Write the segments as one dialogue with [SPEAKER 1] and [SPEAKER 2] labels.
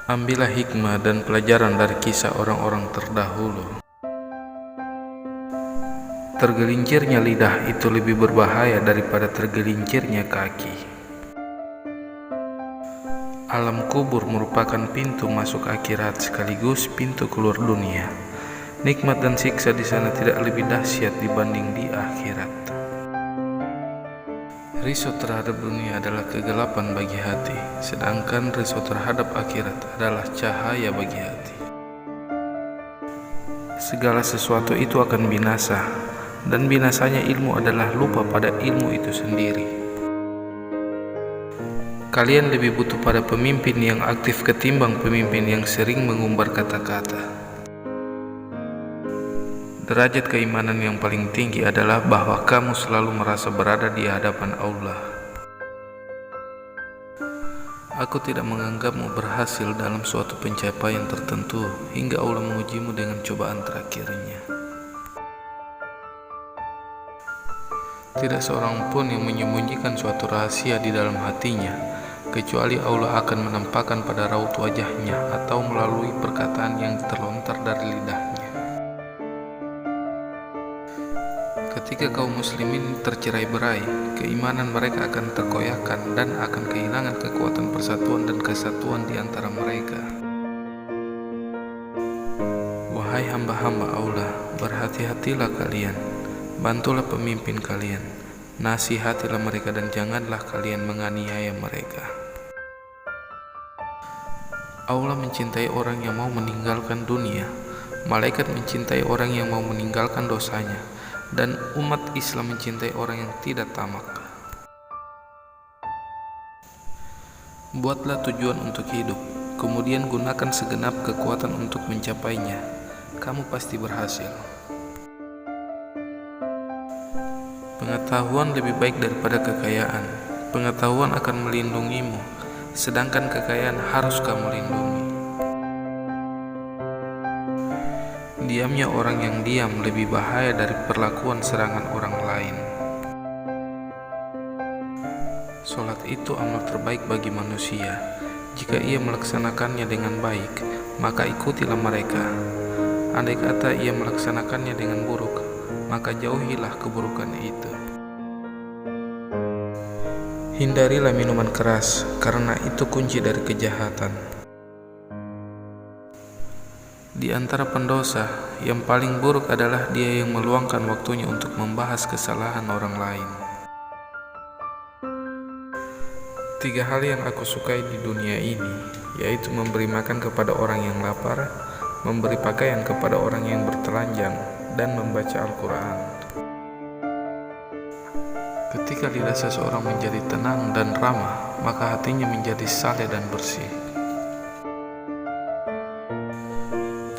[SPEAKER 1] Ambillah hikmah dan pelajaran dari kisah orang-orang terdahulu. Tergelincirnya lidah itu lebih berbahaya daripada tergelincirnya kaki. Alam kubur merupakan pintu masuk akhirat sekaligus pintu keluar dunia. Nikmat dan siksa di sana tidak lebih dahsyat dibanding di akhirat. Risau terhadap dunia adalah kegelapan bagi hati, sedangkan risau terhadap akhirat adalah cahaya bagi hati. Segala sesuatu itu akan binasa, dan binasanya ilmu adalah lupa pada ilmu itu sendiri. Kalian lebih butuh pada pemimpin yang aktif ketimbang pemimpin yang sering mengumbar kata-kata. Derajat keimanan yang paling tinggi adalah bahwa kamu selalu merasa berada di hadapan Allah. Aku tidak menganggapmu berhasil dalam suatu pencapaian tertentu hingga Allah mengujimu dengan cobaan terakhirnya. Tidak seorang pun yang menyembunyikan suatu rahasia di dalam hatinya, kecuali Allah akan menampakkan pada raut wajahnya atau melalui perkataan yang terlontar dari lidahnya. Ketika kaum muslimin tercerai-berai, keimanan mereka akan terkoyakkan dan akan kehilangan kekuatan persatuan dan kesatuan di antara mereka. Wahai hamba-hamba Allah, berhati-hatilah kalian, bantulah pemimpin kalian, nasihatilah mereka dan janganlah kalian menganiaya mereka. Allah mencintai orang yang mau meninggalkan dunia, malaikat mencintai orang yang mau meninggalkan dosanya, dan umat Islam mencintai orang yang tidak tamak. Buatlah tujuan untuk hidup, kemudian gunakan segenap kekuatan untuk mencapainya. Kamu pasti berhasil. Pengetahuan lebih baik daripada kekayaan. Pengetahuan akan melindungimu, sedangkan kekayaan harus kamu lindungi. Diamnya orang yang diam lebih bahaya dari perlakuan serangan orang lain. Salat itu amal terbaik bagi manusia. Jika ia melaksanakannya dengan baik, maka ikutilah mereka. Andai kata ia melaksanakannya dengan buruk, maka jauhilah keburukan itu. Hindarilah minuman keras, karena itu kunci dari kejahatan. Di antara pendosa, yang paling buruk adalah dia yang meluangkan waktunya untuk membahas kesalahan orang lain. 3 hal yang aku sukai di dunia ini, yaitu memberi makan kepada orang yang lapar, memberi pakaian kepada orang yang bertelanjang, dan membaca Al-Quran. Ketika lidah seseorang menjadi tenang dan ramah, maka hatinya menjadi saleh dan bersih.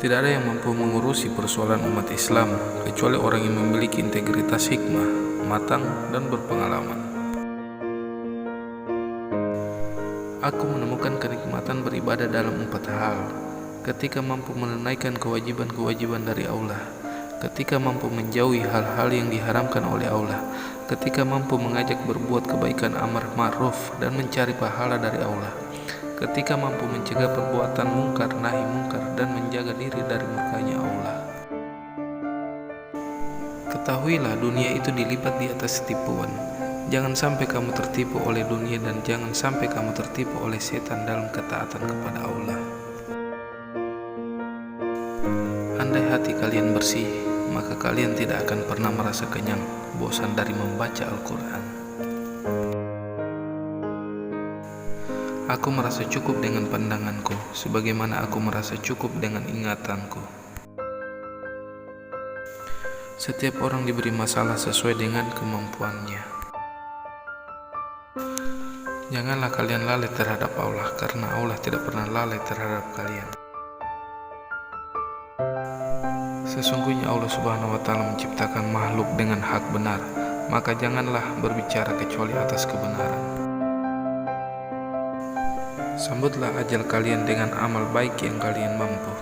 [SPEAKER 1] Tidak ada yang mampu mengurusi persoalan umat Islam kecuali orang yang memiliki integritas hikmah, matang, dan berpengalaman. Aku menemukan kenikmatan beribadah dalam 4 hal. Ketika mampu menunaikan kewajiban-kewajiban dari Allah, ketika mampu menjauhi hal-hal yang diharamkan oleh Allah, ketika mampu mengajak berbuat kebaikan amar ma'ruf dan mencari pahala dari Allah, ketika mampu mencegah perbuatan mungkar nahi mungkar dan menjaga diri dari murkanya Allah. Ketahuilah dunia itu dilipat di atas tipuan. Jangan sampai kamu tertipu oleh dunia dan jangan sampai kamu tertipu oleh setan dalam ketaatan kepada Allah. Andai hati kalian bersih, maka kalian tidak akan pernah merasa kenyang, bosan dari membaca Al-Quran. Aku merasa cukup dengan pandanganku, sebagaimana aku merasa cukup dengan ingatanku. Setiap orang diberi masalah sesuai dengan kemampuannya. Janganlah kalian lalai terhadap Allah, karena Allah tidak pernah lalai terhadap kalian. Sesungguhnya Allah Subhanahu wa Ta'ala menciptakan makhluk dengan hak benar, maka janganlah berbicara kecuali atas kebenaran. Sambutlah ajal kalian dengan amal baik yang kalian mampu.